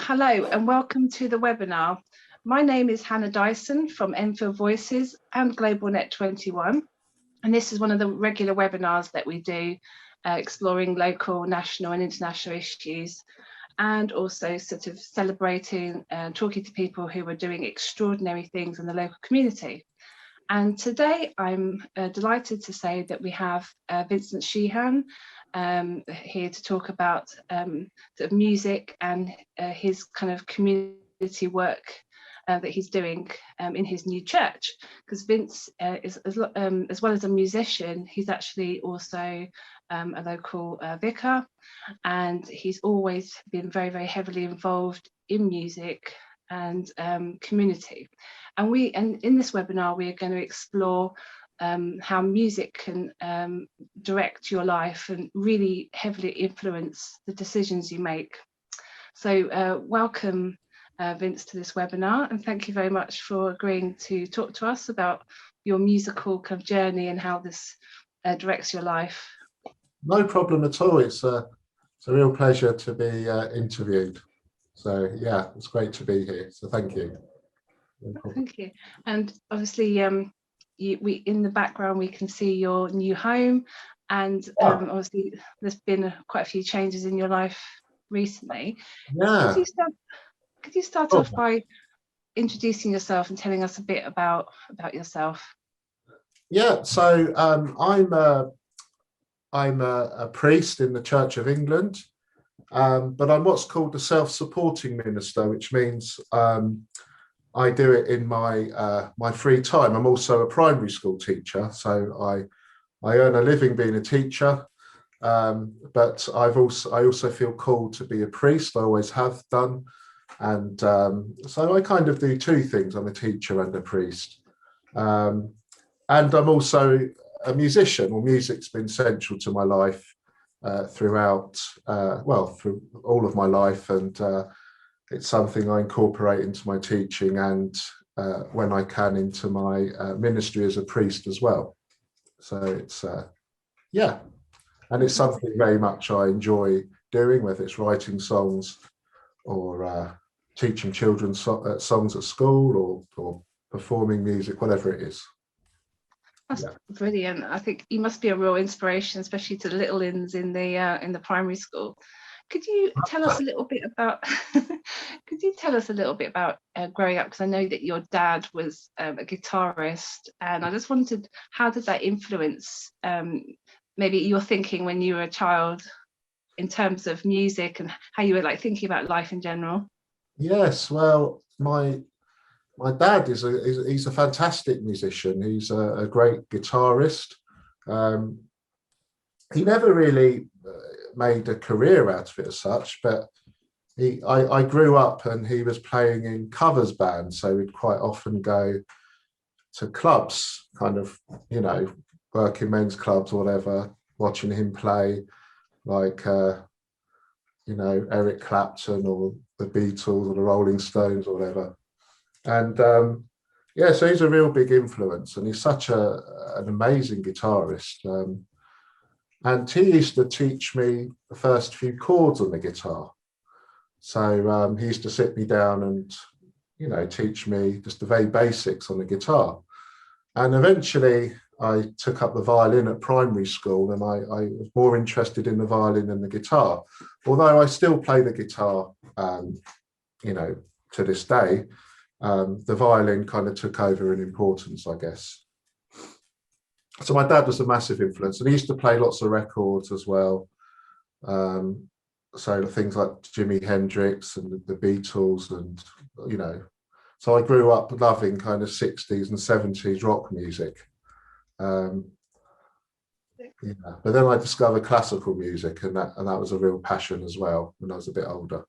Hello and welcome to the webinar. My name is Hannah Dyson from Enfield Voices and GlobalNet 21, and this is one of the regular webinars that we do exploring local, national and international issues, and also sort of celebrating and talking to people who are doing extraordinary things in the local community. And today I'm delighted to say that we have Vincent Sheehan here to talk about sort of music and his kind of community work that he's doing in his new church. Because Vince is, as well as a musician, he's actually also a local vicar, and he's always been very, very heavily involved in music and community. And in this webinar, we are going to explore how music can direct your life and really heavily influence the decisions you make. So welcome, Vince, to this webinar, and thank you very much for agreeing to talk to us about your musical kind of journey and how this directs your life. No problem at all. It's a real pleasure to be interviewed. So yeah, it's great to be here. So thank you. Thank you. And obviously, we in the background we can see your new home, and obviously there's been quite a few changes in your life recently. Yeah. Could you start off by introducing yourself and telling us a bit about yourself? Yeah. So I'm a priest in the Church of England, but I'm what's called a self-supporting minister, which means I do it in my free time. I'm also a primary school teacher, so I earn a living being a teacher, but I also feel called to be a priest. I always have done, and so I kind of do two things. I'm a teacher and a priest, and I'm also a musician. Well, music's been central to my life throughout, through all of my life, and it's something I incorporate into my teaching and when I can into my ministry as a priest as well. So it's, yeah, and it's something very much I enjoy doing, whether it's writing songs or teaching children songs at school or performing music, whatever it is. That's brilliant. I think you must be a real inspiration, especially to the little ins in the primary school. Could you tell us a little bit about growing up? Because I know that your dad was a guitarist, and I just wondered, how did that influence maybe your thinking when you were a child in terms of music and how you were like thinking about life in general? Yes, well, my dad he's a fantastic musician. He's a great guitarist. He never really made a career out of it as such, but I grew up and he was playing in covers bands, so we'd quite often go to clubs, kind of, working men's clubs or whatever, watching him play, like Eric Clapton or the Beatles or the Rolling Stones or whatever. And so he's a real big influence, and he's such an amazing guitarist. And he used to teach me the first few chords on the guitar. So he used to sit me down and, teach me just the very basics on the guitar. And eventually I took up the violin at primary school, and I was more interested in the violin than the guitar. Although I still play the guitar, to this day, the violin kind of took over in importance, I guess. So my dad was a massive influence, and he used to play lots of records as well. So things like Jimi Hendrix and the Beatles, and so I grew up loving kind of 60s and 70s rock music. But then I discovered classical music, and that was a real passion as well when I was a bit older.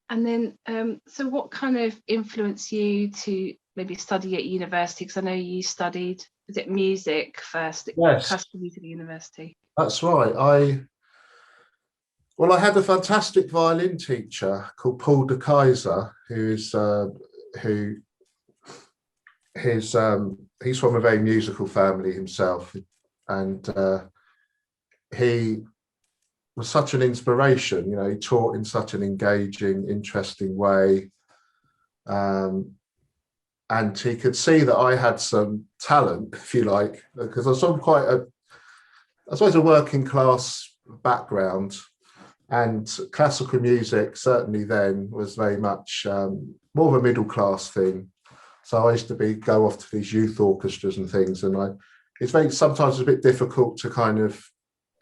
And then, so what kind of influenced you to maybe study at university? Because I know you studied, was it music first? Yes. Classical music at university. That's right. I had a fantastic violin teacher called Paul de Keyser, he's from a very musical family himself, and he was such an inspiration. You know, he taught in such an engaging, interesting way. And he could see that I had some talent, if you like, because I was from quite I suppose, a working class background, and classical music certainly then was very much more of a middle class thing. So I used to go off to these youth orchestras and things, and sometimes it's a bit difficult to kind of,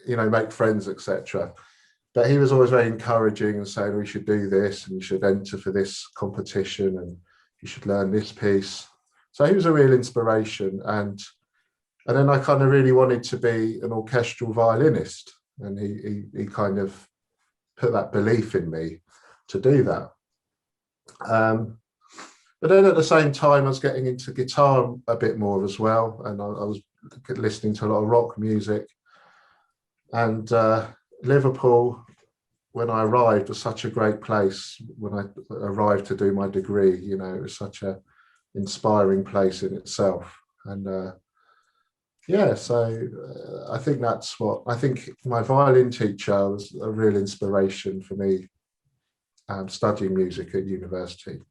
you know, make friends, etc. But he was always very encouraging and saying, we should do this and you should enter for this competition and you should learn this piece. So he was a real inspiration. And then I kind of really wanted to be an orchestral violinist. And he kind of put that belief in me to do that. But then at the same time, I was getting into guitar a bit more as well. And I was listening to a lot of rock music. And Liverpool, when I arrived, was such a great place. When I arrived to do my degree, you know, it was such a inspiring place in itself. And so I think I think my violin teacher was a real inspiration for me studying music at university.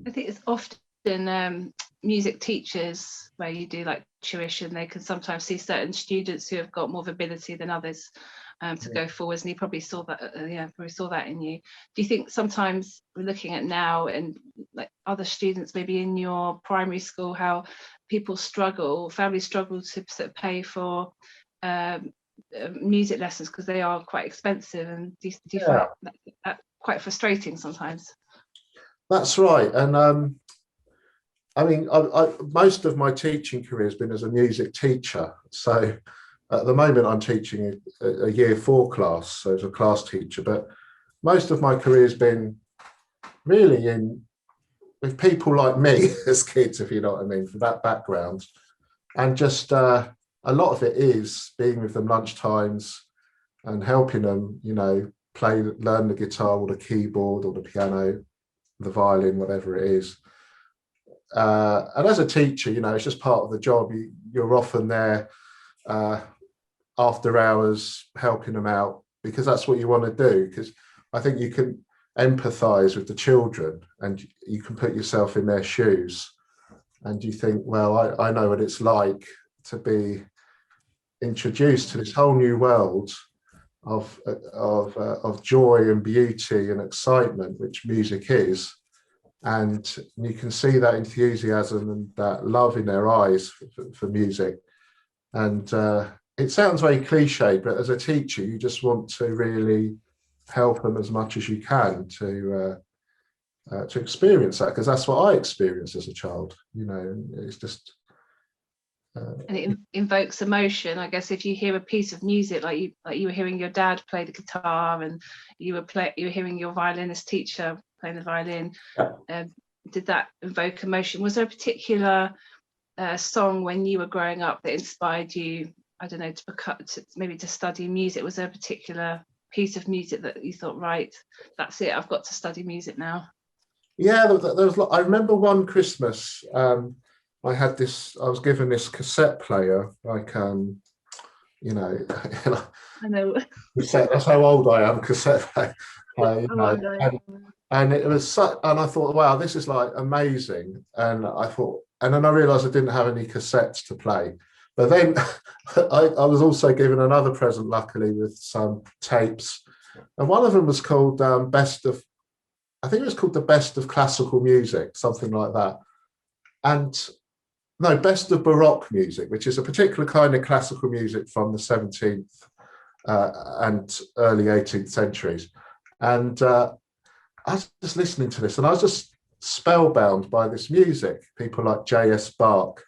I think it's often music teachers where you do like tuition, they can sometimes see certain students who have got more ability than others to go forwards, and he probably saw that in you. Do you think sometimes we're looking at now and like other students maybe in your primary school, how families struggle to sort of pay for music lessons because they are quite expensive, and do you find that quite frustrating sometimes? That's right. And I mean, most of my teaching career has been as a music teacher. So at the moment, I'm teaching a year 4 class, so as a class teacher. But most of my career has been really with people like me as kids, if you know what I mean, from that background. And just a lot of it is being with them lunchtimes and helping them, you know, learn the guitar or the keyboard or the piano, the violin, whatever it is. And as a teacher, you know, it's just part of the job. You're often there after hours helping them out because that's what you want to do. Because I think you can empathise with the children and you can put yourself in their shoes and you think, well, I know what it's like to be introduced to this whole new world of joy and beauty and excitement, which music is. And you can see that enthusiasm and that love in their eyes for music. And it sounds very cliche, but as a teacher, you just want to really help them as much as you can to experience that, because that's what I experienced as a child. You know, it's just. And it invokes emotion. I guess if you hear a piece of music, like you were hearing your dad play the guitar, and you were hearing your violinist teacher playing the violin, did that evoke emotion? Was there a particular song when you were growing up that inspired you, I don't know, to study music? Was there a particular piece of music that you thought, right, that's it, I've got to study music now? Yeah, there was. I remember one Christmas. I was given this cassette player, like, you know, I know. That's how old I am, cassette player. And it was and I thought, wow, this is like amazing. And then I realised I didn't have any cassettes to play. But then I was also given another present, luckily, with some tapes. And one of them was called I think it was called the Best of Classical Music, something like that. And no, Best of Baroque Music, which is a particular kind of classical music from the 17th and early 18th centuries. And I was just listening to this and I was just spellbound by this music, people like J.S. Bach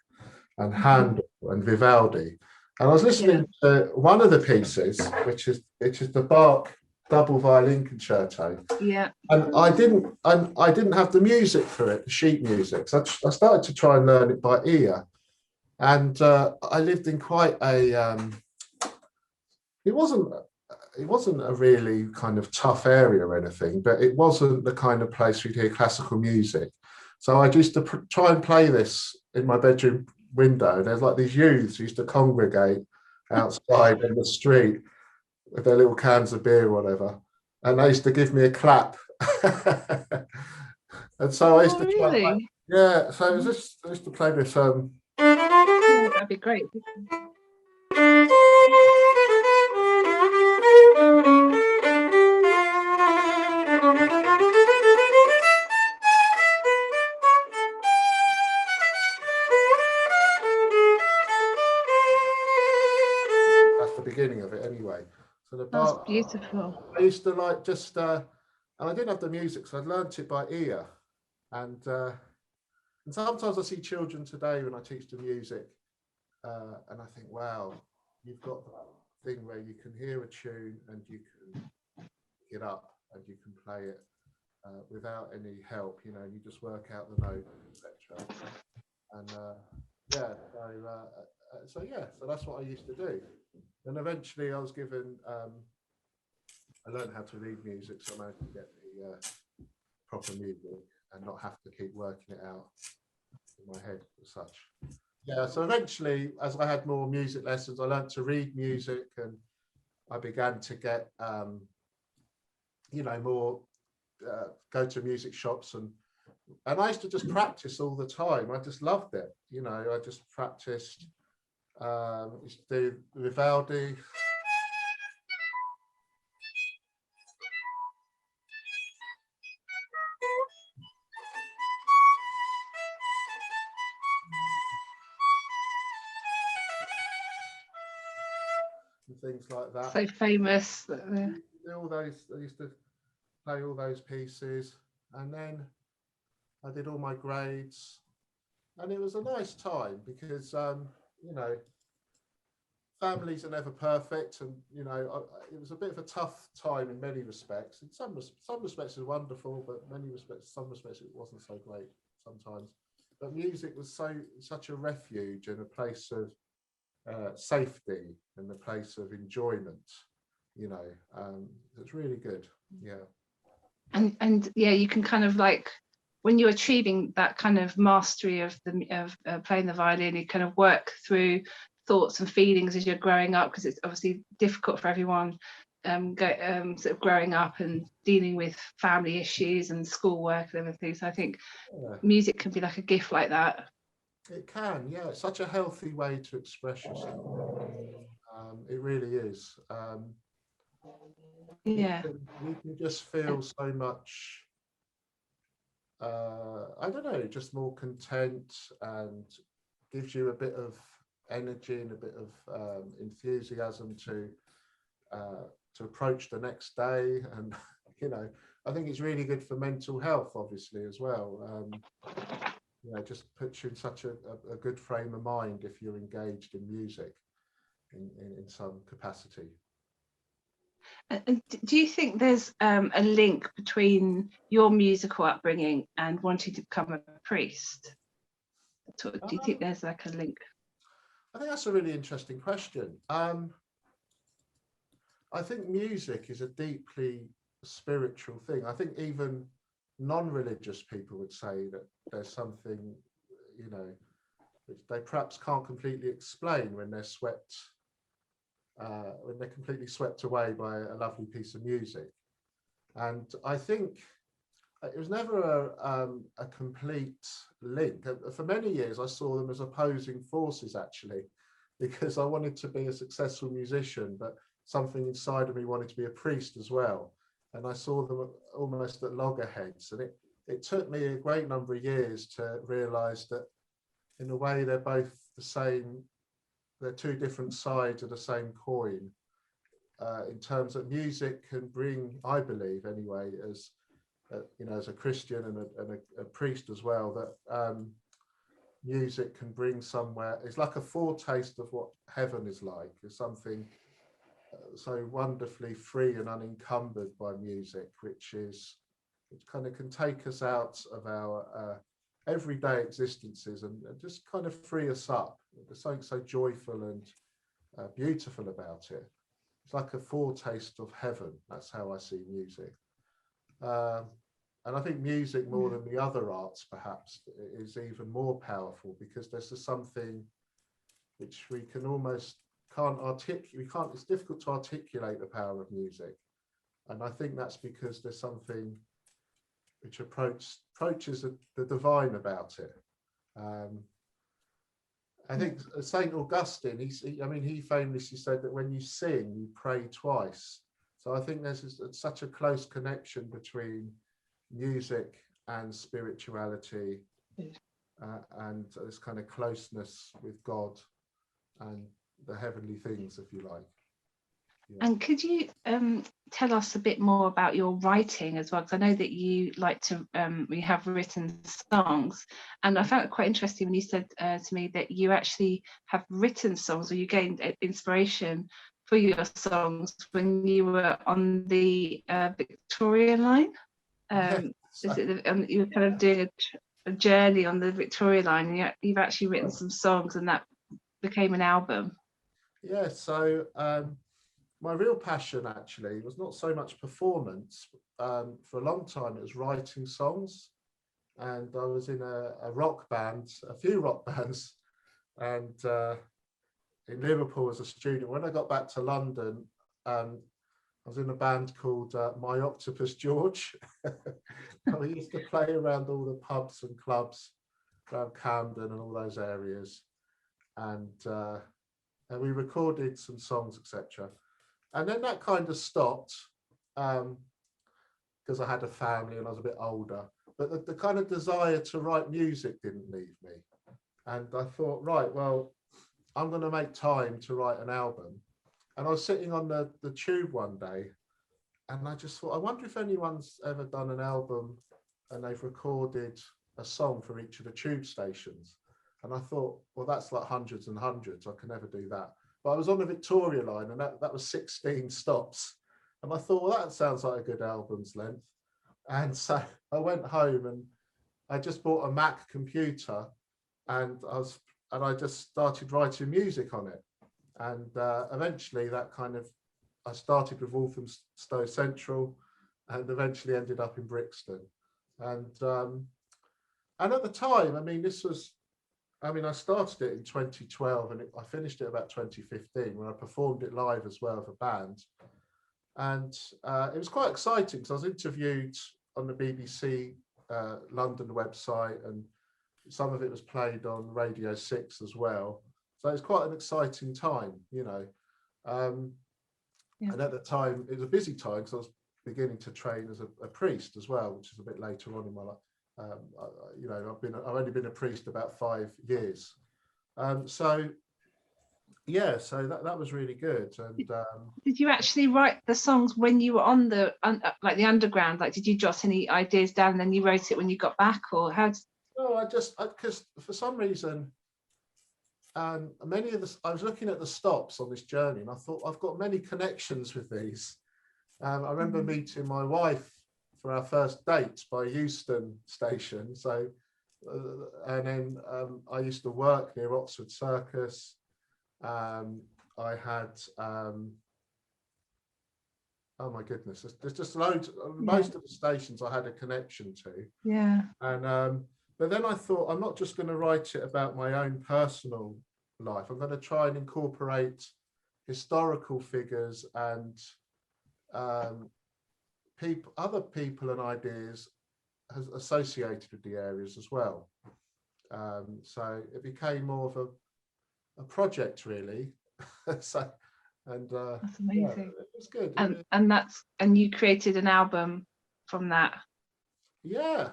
and Handel and Vivaldi. And I was listening to one of the pieces, which is the Bach double violin concerto. Yeah. And I didn't have the music for it, the sheet music. So I started to try and learn it by ear. And I lived in quite it wasn't a really kind of tough area or anything, but it wasn't the kind of place we'd hear classical music. So I used to try and play this in my bedroom window. There's like these youths who used to congregate outside in the street, with their little cans of beer or whatever, and they used to give me a clap. And so I used to try. Really? Yeah, so it was just, I used to play this. Yeah, that'd be great. That's the beginning of it, anyway. So the That's bar. beautiful. I used to like just, and I didn't have the music, so I'd learnt it by ear, and sometimes I see children today when I teach them music, and I think, wow, you've got that thing where you can hear a tune and you can pick it up and you can play it without any help, you know, and you just work out the note, etc. And yeah, so that's what I used to do. And eventually I was given, I learned how to read music, so I managed to get the proper music and not have to keep working it out in my head as such. Yeah, so eventually, as I had more music lessons, I learned to read music, and I began to get, you know, more, go to music shops, and I used to just practice all the time. I just loved it, you know. I just practiced. Used to do Vivaldi. And things like that. So famous. All those, I used to play all those pieces, and then I did all my grades, and it was a nice time because you know, families are never perfect, and you know, it was a bit of a tough time in many respects. In some respects it was wonderful, but some respects it wasn't so great sometimes. But music was such a refuge and a place of safety and a place of enjoyment. You know, it's really good. Yeah. And yeah, you can kind of like, when you're achieving that kind of mastery of playing the violin, you kind of work through thoughts and feelings as you're growing up, because it's obviously difficult for everyone sort of growing up and dealing with family issues and schoolwork and everything. So I think music can be like a gift like that. It can, yeah. It's such a healthy way to express yourself. It really is. Yeah. You can just feel so much, I don't know, just more content, and gives you a bit of energy and a bit of enthusiasm to approach the next day. And you know, I think it's really good for mental health, obviously, as well. You know, just puts you in such a good frame of mind if you're engaged in music in some capacity. And do you think there's a link between your musical upbringing and wanting to become a priest? Do you think there's like a link? I think that's a really interesting question. I think music is a deeply spiritual thing. I think even non-religious people would say that there's something, you know, which they perhaps can't completely explain when they're completely swept away by a lovely piece of music. And I think it was never a complete link. For many years, I saw them as opposing forces, actually, because I wanted to be a successful musician, but something inside of me wanted to be a priest as well. And I saw them almost at loggerheads. And it took me a great number of years to realize that in a way they're both the same. They're two different sides of the same coin, in terms that music can bring, I believe anyway, as you know, as a Christian and a priest as well, that music can bring somewhere. It's like a foretaste of what heaven is like. It's something so wonderfully free and unencumbered by music, which kind of can take us out of our everyday existences and just kind of free us up. There's something so joyful and beautiful about it. It's like a foretaste of heaven. That's how I see music. And I think music, more than the other arts, perhaps, is even more powerful, because there's just something which we can almost it's difficult to articulate the power of music. And I think that's because there's something which approaches the divine about it. I think St Augustine, he famously said that when you sing, you pray twice. So I think there's such a close connection between music and spirituality, and this kind of closeness with God and the heavenly things, if you like. Yeah. And could you tell us a bit more about your writing as well? Because I know that you like to, you have written songs, and I found it quite interesting when you said to me that you actually have written songs, or you gained inspiration for your songs when you were on the Victoria line. You were kind of doing a journey on the Victoria line, and you've actually written some songs, and that became an album. Yeah, so my real passion actually was not so much performance. For a long time, it was writing songs, and I was in a rock band, a few rock bands, and in Liverpool as a student. When I got back to London, I was in a band called My Octopus George. We used to play around all the pubs and clubs around Camden and all those areas, and we recorded some songs, etc. And then that kind of stopped because I had a family and I was a bit older. But the kind of desire to write music didn't leave me. And I thought, right, well, I'm going to make time to write an album. And I was sitting on the tube one day, and I just thought, I wonder if anyone's ever done an album and they've recorded a song for each of the tube stations. And I thought, well, that's like hundreds and hundreds. I can never do that. But I was on the Victoria line, and that was 16 stops. And I thought, well, that sounds like a good album's length. And so I went home and I just bought a Mac computer, and I just started writing music on it. And eventually I started with Walthamstow Central, and eventually ended up in Brixton. And at the time, I started it in 2012, and I finished it about 2015 when I performed it live as well with a band. And it was quite exciting because I was interviewed on the BBC London website, and some of it was played on Radio 6 as well. So it's quite an exciting time, you know. And at the time, it was a busy time because I was beginning to train as a priest as well, which is a bit later on in my life. I've only been a priest about 5 years. So that was really good. And did you actually write the songs when you were on the the underground? Like, did you jot any ideas down and then you wrote it when you got back, or how? No, because for some reason, I was looking at the stops on this journey, and I thought, I've got many connections with these. I remember meeting my wife for our first date by Euston Station. So, and then I used to work near Oxford Circus. I had, oh my goodness, there's just loads. Most of the stations I had a connection to. Yeah. And but then I thought, I'm not just going to write it about my own personal life. I'm going to try and incorporate historical figures and other people and ideas associated with the areas as well. So it became more of a project, really. That's amazing. Yeah, it was good. And you created an album from that. Yeah.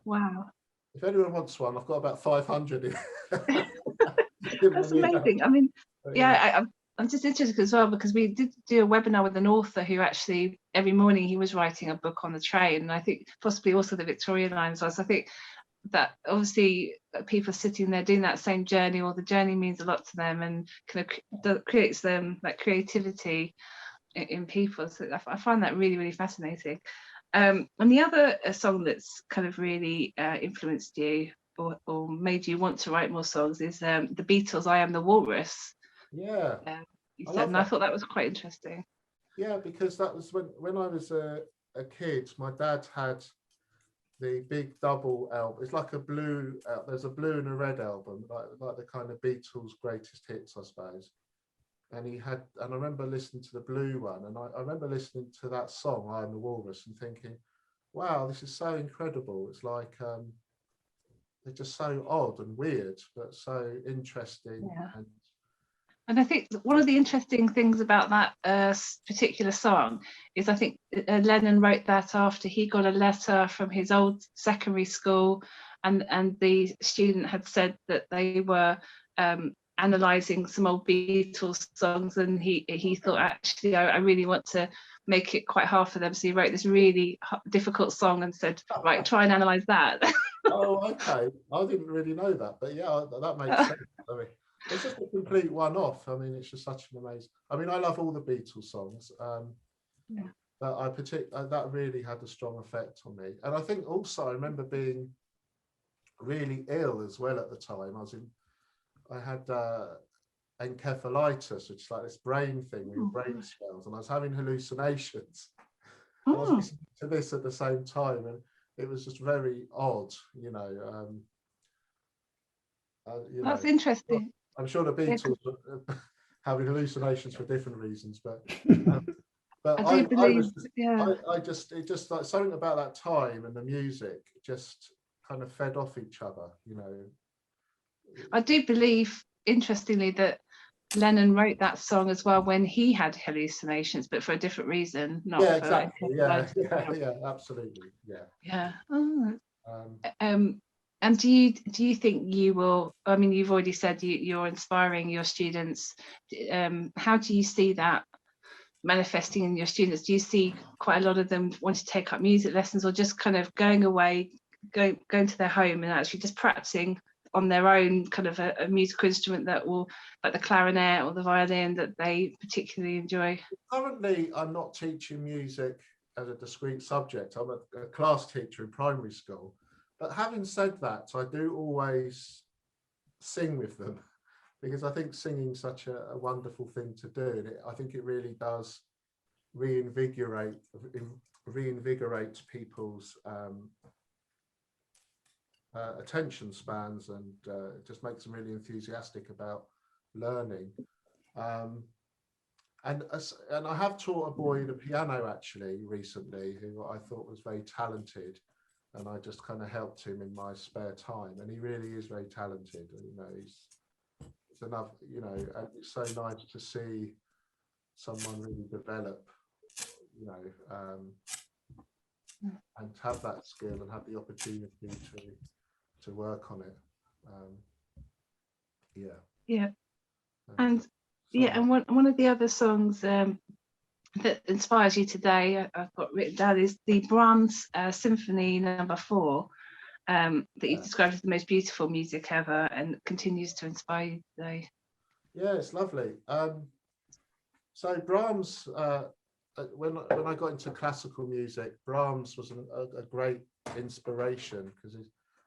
Wow. If anyone wants one, I've got about 500. That's amazing. I mean, I'm just interested as well, because we did do a webinar with an author who actually every morning he was writing a book on the train, and I think possibly also the Victoria line as well. So I think that obviously people sitting there doing that same journey, or the journey means a lot to them, and kind of creates them like creativity in people. So I find that really, really fascinating. And the other song that's kind of really influenced you or made you want to write more songs is the Beatles' "I Am the Walrus." Yeah. You said, and I thought that was quite interesting. Yeah, because that was when I was a kid. My dad had the big double album. It's like a blue. There's a blue and a red album, like the kind of Beatles' greatest hits, I suppose. and I remember listening to the blue one, and I remember listening to that song, I Am the Walrus, and thinking, wow, this is so incredible. It's like, they're just so odd and weird, but so interesting. Yeah. And I think one of the interesting things about that particular song is I think Lennon wrote that after he got a letter from his old secondary school, and the student had said that they were analysing some old Beatles songs, and he thought, actually, I really want to make it quite hard for them. So he wrote this really difficult song and said, right, try and analyse that. Oh, okay. I didn't really know that, but yeah, that makes sense. I mean, it's just a complete one-off. I mean, it's just such an amazing. I mean, I love all the Beatles songs, but that really had a strong effect on me. And I think also I remember being really ill as well at the time. I had encephalitis, which is like this brain thing, where your brain swells, and I was having hallucinations. And I was listening to this at the same time, and it was just very odd, you know. That's interesting. I'm sure the Beatles were having hallucinations for different reasons, but I do believe, it just like something about that time and the music just kind of fed off each other, you know. I do believe, interestingly, that Lennon wrote that song as well when he had hallucinations, but for a different reason. Not yeah, for exactly. Yeah, absolutely. Yeah. Oh. And do you think you will? I mean, you've already said you're inspiring your students. How do you see that manifesting in your students? Do you see quite a lot of them want to take up music lessons, or just kind of going away, going to their home and actually just practicing on their own kind of a musical instrument that will, like the clarinet or the violin, that they particularly enjoy? Currently, I'm not teaching music as a discrete subject. I'm a class teacher in primary school. But having said that, I do always sing with them, because I think singing is such a wonderful thing to do. And I think it really does reinvigorate people's attention spans, and it just makes them really enthusiastic about learning. And I have taught a boy the piano actually recently, who I thought was very talented, and I just kind of helped him in my spare time, and he really is very talented. You know, it's enough, you know, and it's so nice to see someone really develop, you know, and have that skill and have the opportunity to work on it. And one of the other songs that inspires you today, I've got written down, is the Brahms Symphony No. 4, that you've described as the most beautiful music ever, and continues to inspire you today. Yeah, it's lovely. So Brahms, when I got into classical music, Brahms was a great inspiration, because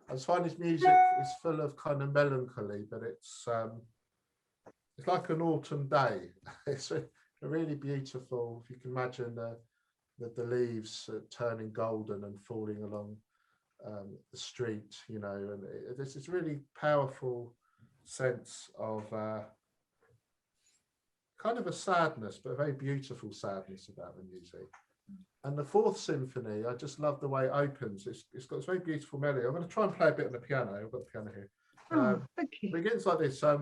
I just find his music is full of kind of melancholy, but it's like an autumn day. It's really beautiful. If you can imagine the leaves turning golden and falling along the street, you know, and there's this really powerful sense of kind of a sadness, but a very beautiful sadness about the music. And the Fourth Symphony, I just love the way it opens. It's got this very beautiful melody. I'm going to try and play a bit on the piano. I've got the piano here. Thank you. It begins like this. I'm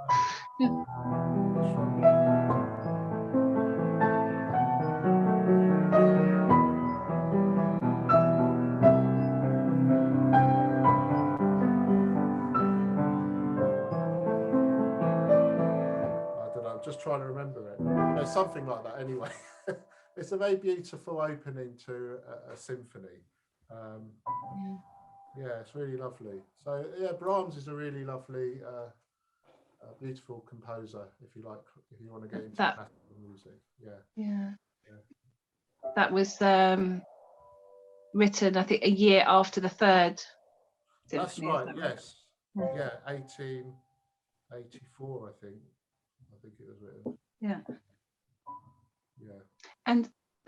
just trying to remember it. There's something like that anyway. It's a very beautiful opening to a symphony. Yeah, it's really lovely. So yeah, Brahms is a really lovely, beautiful composer, if you want to get into classical music. Yeah. That was written, I think, a year after the third symphony. That's right, yes. Yeah, 1884, I think it was written. Yeah.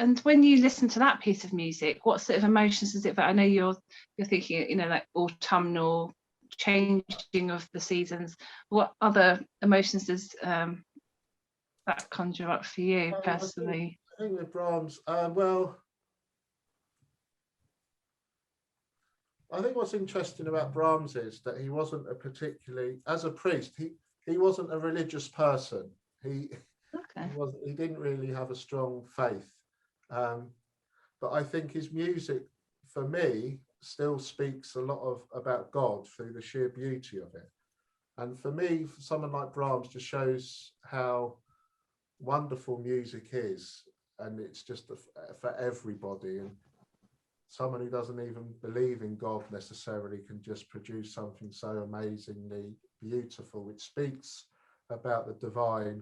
And when you listen to that piece of music, what sort of emotions does it? I know you're thinking, you know, like autumnal, changing of the seasons. What other emotions does that that conjure up for you personally? I think with Brahms, well, I think what's interesting about Brahms is that he wasn't a particularly, as a priest, he wasn't a religious person. He didn't really have a strong faith. But I think his music, for me, still speaks a lot about God through the sheer beauty of it. And for me, someone like Brahms just shows how wonderful music is, and it's just for everybody. And someone who doesn't even believe in God necessarily can just produce something so amazingly beautiful, which speaks about the divine,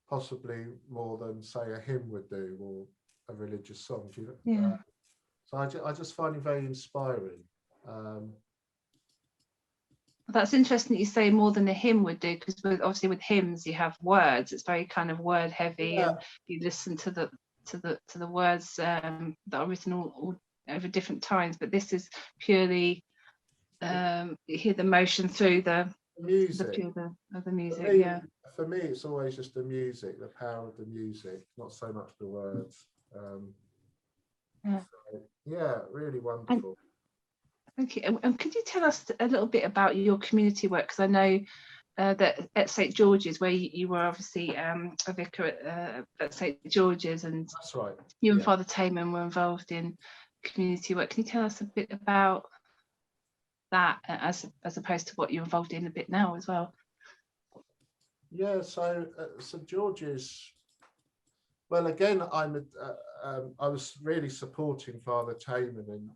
possibly more than, say, a hymn would do, or a religious song. So I just find it very inspiring. That's interesting that you say more than a hymn would do, because obviously with hymns you have words. It's very kind of word heavy, and you listen to the words that are written all over different times. But this is purely you hear the motion through the music. The music. For me, it's always just the music, the power of the music, not so much the words. Really wonderful. Thank you. And could you tell us a little bit about your community work? Because I know that at St George's, where you were obviously a vicar at St George's, and that's right. You and Father Taman were involved in community work. Can you tell us a bit about that, as opposed to what you're involved in a bit now as well? Yeah. So St George's. Well, again, I was really supporting Father Taman in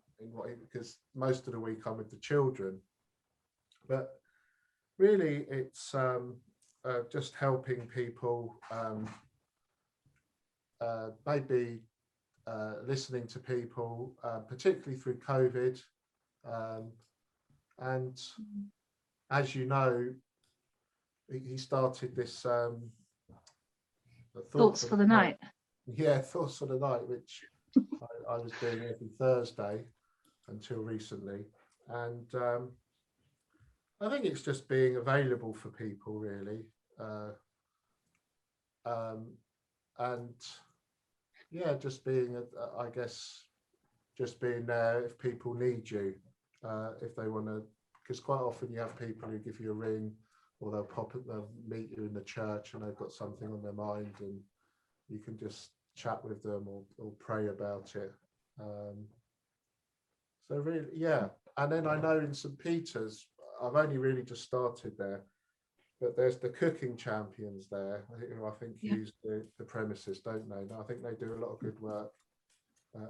because most of the week I'm with the children, but really it's just helping people, maybe listening to people, particularly through COVID, and as you know, he started this Thoughts for the Night. Yeah, Thoughts for the Night, which I was doing every Thursday until recently. And I think it's just being available for people, really. And yeah, just being, I guess, just being there if people need you, if they want to, because quite often you have people who give you a ring, or they'll meet you in the church and they've got something on their mind, and you can just chat with them or pray about it. So really, yeah. And then I know in St Peter's, I've only really just started there, but there's the cooking champions there, who I think use the premises, don't they? And I think they do a lot of good work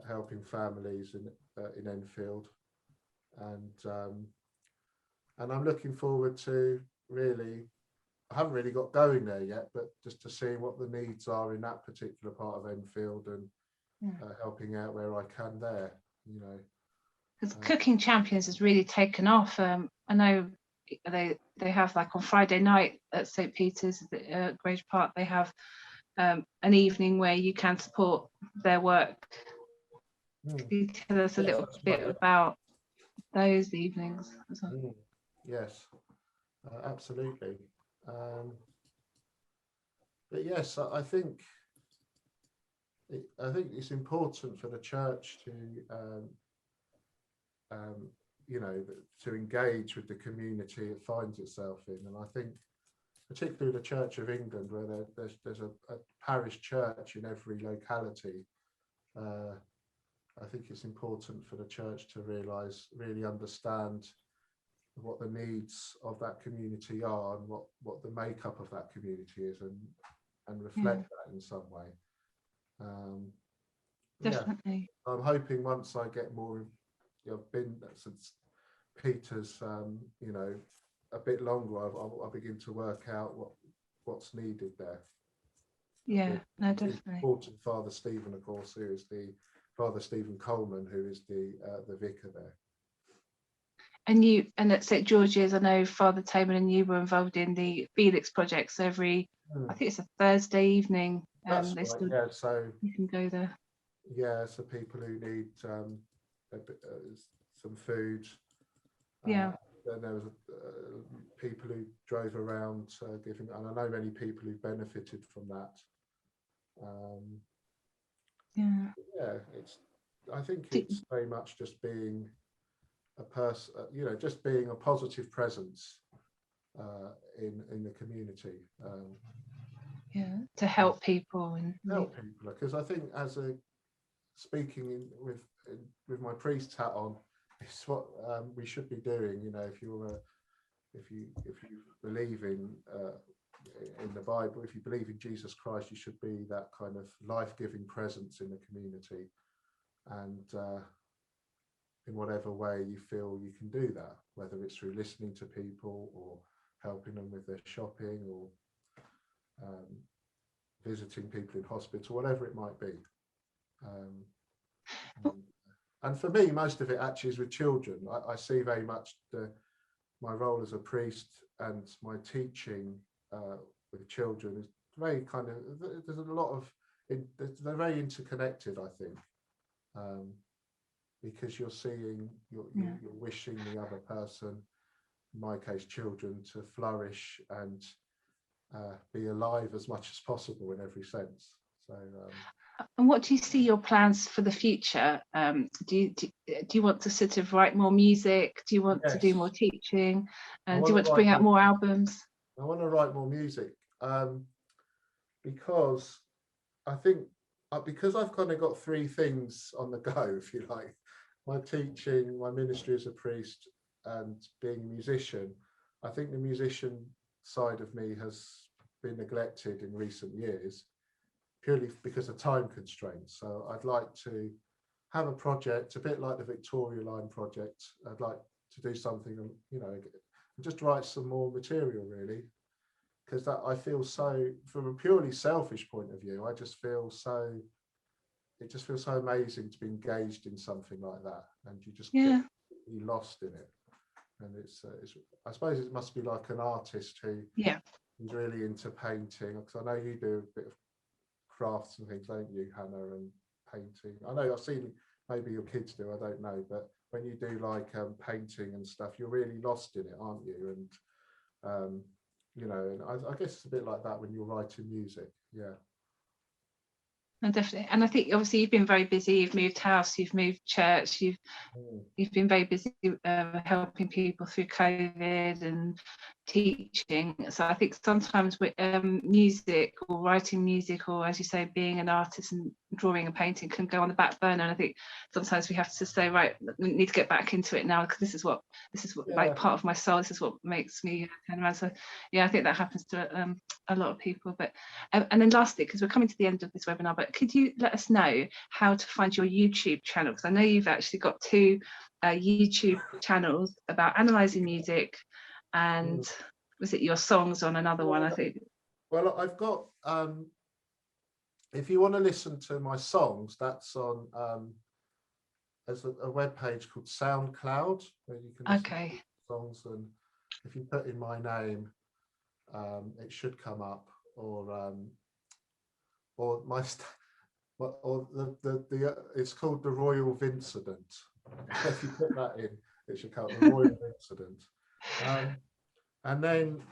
helping families in Enfield, and I'm looking forward to really. I haven't really got going there yet, but just to see what the needs are in that particular part of Enfield, and helping out where I can there, Because Cooking Champions has really taken off. I know they have, like, on Friday night at St Peter's, Grange Park, they have an evening where you can support their work. Can you tell us a little bit about those evenings as well? Yes, absolutely. But yes, I think it's important for the church to to engage with the community it finds itself in, and I think particularly the Church of England, where there's a parish church in every locality. I think it's important for the church to really understand what the needs of that community are, and what the makeup of that community is, and reflect that in some way. Definitely. Yeah. I'm hoping once I get more, I've been since Peter's, a bit longer, I'll begin to work out what's needed there. Yeah, no, definitely. Important Father Stephen, of course, who is the Father Stephen Coleman, who is the vicar there. And at St George's, I know Father Taman and you were involved in the Felix projects every, I think it's a Thursday evening. That's right. Yeah, so you can go there. Yeah, so people who need some food. then there was people who drove around giving, and I know many people who benefited from that. I think it's very much just being a person, just being a positive presence in the community. To help people because I think as a speaking with my priest's hat on, it's what we should be doing. If you believe in the Bible, if you believe in Jesus Christ, you should be that kind of life-giving presence in the community, and in whatever way you feel you can do that, whether it's through listening to people or helping them with their shopping or visiting people in hospital, whatever it might be. And for me, most of it actually is with children. I see very much my role as a priest and my teaching with children is very kind of, there's a lot of, they're very interconnected, I think, because you're seeing, you're wishing the other person, in my case, children, to flourish and be alive as much as possible in every sense. So. And what do you see your plans for the future? Do you want to sort of write more music? Do you want to do more teaching? Do you want to bring out more albums? I want to write more music because I think because I've kind of got three things on the go, if you like: my teaching, my ministry as a priest, and being a musician. I think the musician side of me has been neglected in recent years, purely because of time constraints. So I'd like to have a project, a bit like the Victoria Line project. I'd like to do something, just write some more material, really, because that I feel so, from a purely selfish point of view, it just feels so amazing to be engaged in something like that, and you just get lost in it. And it's I suppose it must be like an artist who's really into painting, because I know you do a bit of crafts and things, don't you, Hannah, and painting? I know I've seen, maybe your kids do, I don't know, but when you do like painting and stuff, you're really lost in it, aren't you? And and I guess it's a bit like that when you're writing music. No, definitely. And I think obviously you've been very busy. You've moved house, you've moved church, you've been very busy helping people through COVID and teaching. So I think sometimes with music or writing music, or as you say, being an artist and drawing and painting, can go on the back burner. And I think sometimes we have to say, right, we need to get back into it now, because this is what like part of my soul. This is what makes me turn around. So I think that happens to a lot of people. But and then lastly, because we're coming to the end of this webinar, but could you let us know how to find your YouTube channel? Because I know you've actually got two YouTube channels about analysing music, and was it your songs on another one, I think? Well, I've got, if you want to listen to my songs, that's on, there's a web page called SoundCloud, where you can listen to songs, and if you put in my name, it should come up, or my or the it's called the Royal Vincent. If you put that in, it should come up, the Royal Vincent. And then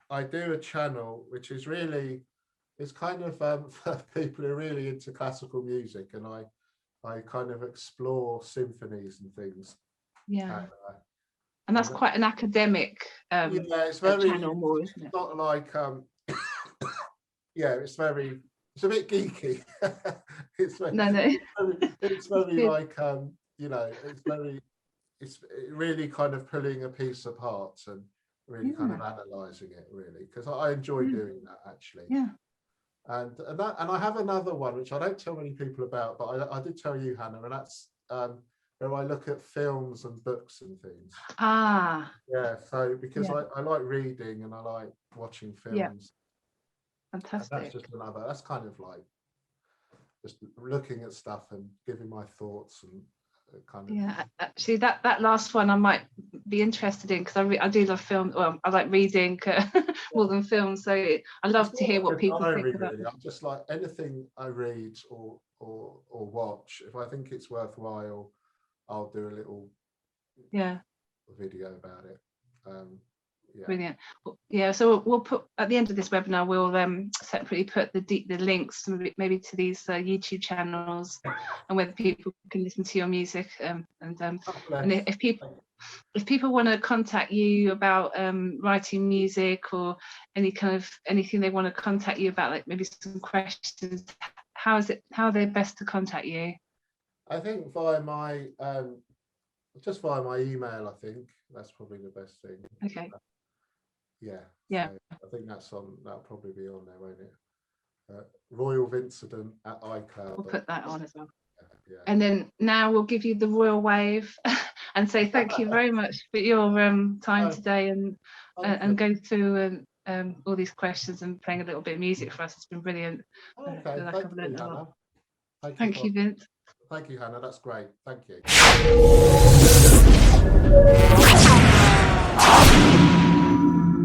I do a channel which is really, it's kind of for people who are really into classical music, and I kind of explore symphonies and things. And that's quite an academic it's very channel more, isn't it? It's not like it's a bit geeky. It's very like it's really kind of pulling a piece apart and really kind of analysing it, really, because I enjoy doing that, actually. And I have another one which I don't tell many people about, but I did tell you, Hannah, and that's where I look at films and books and things. So because I like reading and I like watching films. Fantastic. And that's just another, that's kind of like just looking at stuff and giving my thoughts and kind of. Actually that last one I might be interested in, because I do love film. Well, I like reading more than film, so I love to hear what people think about it. I'm just like, anything I read or watch, if I think it's worthwhile, I'll do a little video about it. Yeah. Brilliant. Yeah, so we'll put at the end of this webinar, we'll separately put the links maybe to these YouTube channels, and whether people can listen to your music. And if people want to contact you about writing music, or anything they want to contact you about, like maybe some questions, how are they best to contact you? I think via my just via my email. I think that's probably the best thing. Okay. Yeah. So I think that'll probably be on there, won't it? royalvincident@icloud. We'll put that on as well. Yeah. And then now we'll give you the royal wave and say thank you very much for your time today, and going through all these questions and playing a little bit of music for us. It's been brilliant. Okay, I feel like I've learned a lot. Thank you, Vince. Thank you, Hannah. That's great. Thank you.